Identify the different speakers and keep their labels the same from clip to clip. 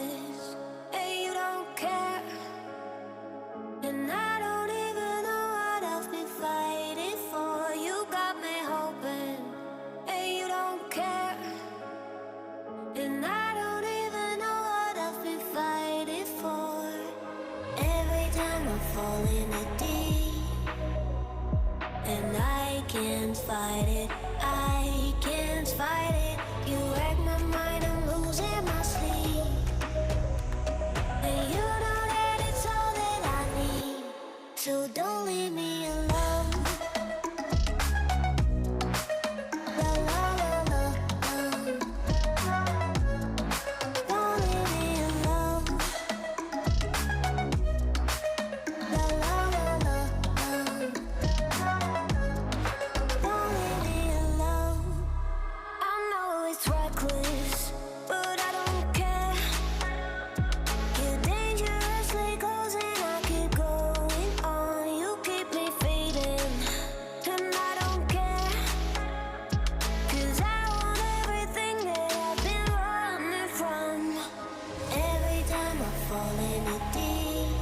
Speaker 1: heartless, and you don't care. And I don't even know what I've been fighting for. You got me hoping, and you don't care. And I don't even know what I've been fighting for. Every time I fall in the deep, and I can't fight it, I can't fight it. You wreck my mind, I'm losing my sleep. And you know that it's all that I need, so don't leave me alone. La la la la, don't leave me alone. La la la la, don't leave me alone. I know it's reckless, but I don't care. You're dangerously close and I keep going on. You keep me fading, and I don't care. 'Cause I want everything that I've been running from. Every time I fall in the deep,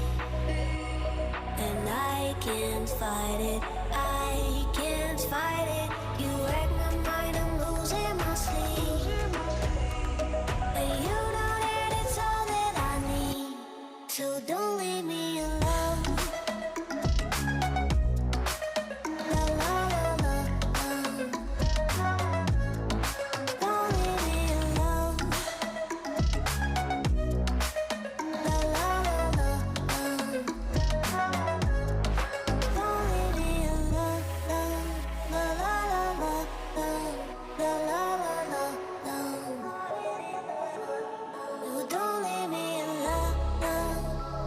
Speaker 1: and I can't fight it, I can't fight it. You wreck my mind, I'm losing my sleep. And you know that it's all that I need, so don't leave me alone. La la la la, don't leave me alone. La la la la, don't leave me alone. La la la la, la la la la, no, don't leave me alone.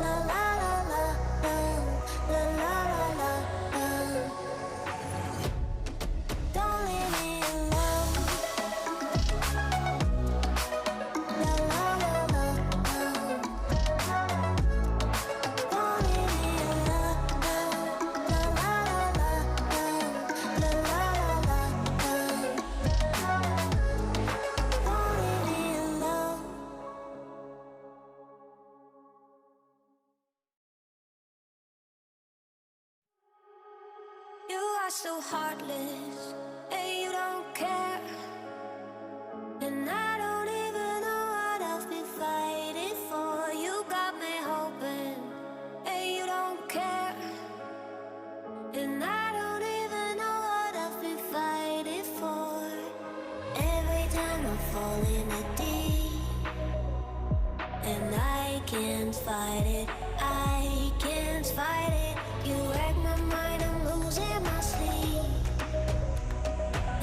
Speaker 1: La la la la, la la la la, don't leave me alone. La la la la, don't leave me alone. La la la la, la la la la, don't leave me alone. You are so heartless, and you don't care. And I don't even know what I've been fighting for. You got me hoping, and you don't care. And I don't even know what I've been fighting for. Every time I fall in the deep, and I can't fight it, I can't fight it. You wreck my mind, I'm losing my sleep.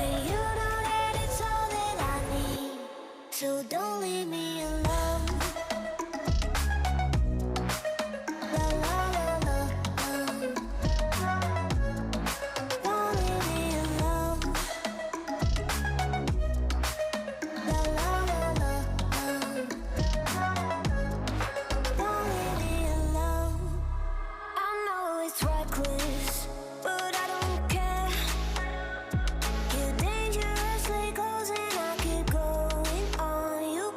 Speaker 1: And you know that it's all that I need, so don't leave me alone. La la la la, don't leave me alone. La la la la, don't leave me alone. I know it's reckless, but I don't care. You're dangerously close and I keep going on. You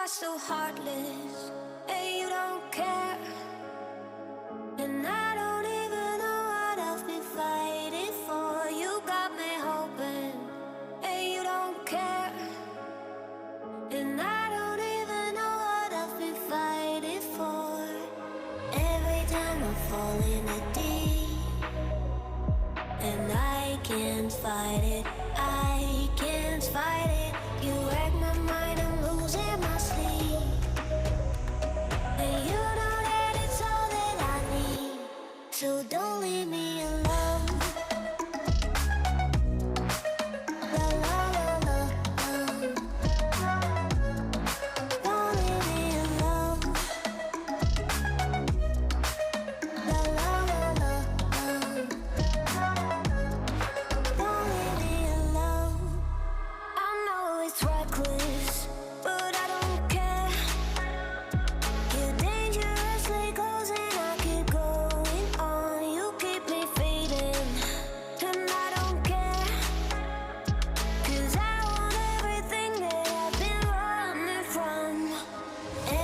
Speaker 1: are so heartless, and you don't care. And I don't even know what I've been fighting for. You got me hoping, and you don't care. And I don't even know what I've been fighting for. Every time I fall in the deep, and I can't fight it, I can't fight it. You wreck my mind, I'm losing my sleep. And you know that it's all that I need, so don't leave me alone. La la la la, don't leave me alone. La la la la, don't leave me alone. I know it's reckless, but I don't care. You're dangerously close and I keep going on. You keep me fading, and I don't care. 'Cause I want everything that I've been running from.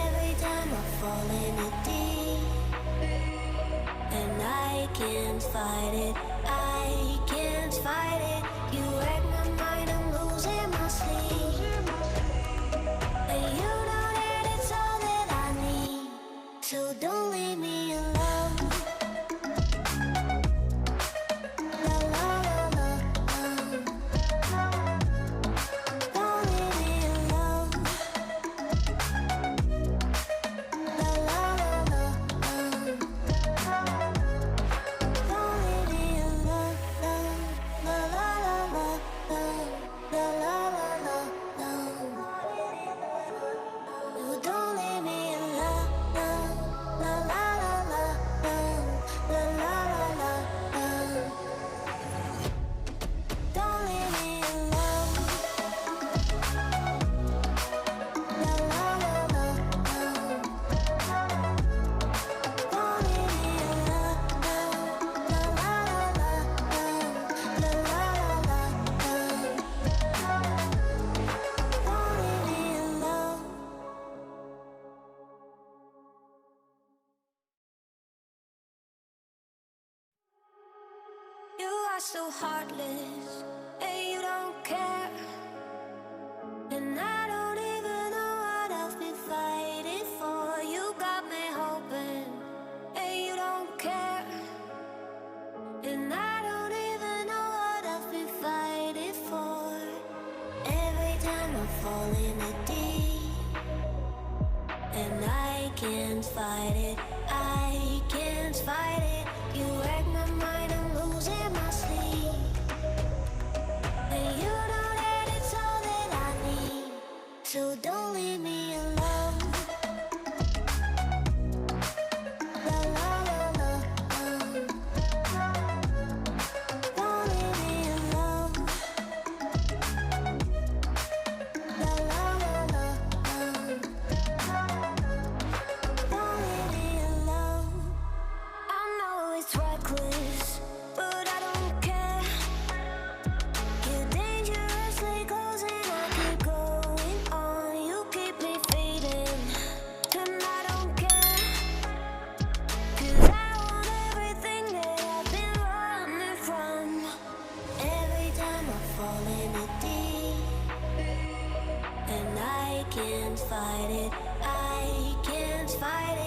Speaker 1: Every time I fall in it deep, and I can't fight it, I can't fight it. You wreck my mind, I'm losing my sleep. And you know that it's all that I need, so don't leave me alone. La la la la, don't leave me alone. La la la la, don't leave me alone. La la la la, la la la la, don't leave me alone. La la la la, la la la la, don't leave me alone. La la la la, don't leave me alone. La la la la, la la la la, don't leave me alone. You are so heartless, and you don't care. And I don't even know what I've been fighting for. You got me hoping, and you don't care. And I don't even know what I've been fighting for. Every time I fall in the deep, and I can't fight it, I can't fight it. You wreck my mind, I'm losing my sleep. And you know that it's all that I need, so don't leave me alone. La la la la, don't leave me alone. La la la la, don't leave me alone. I know it's reckless, but I don't care. You're dangerously close and I keep going on. You keep me fading, and I don't care. 'Cause I want everything that I've been running from. Every time I fall in it deep, and I can't fight it, I can't fight it.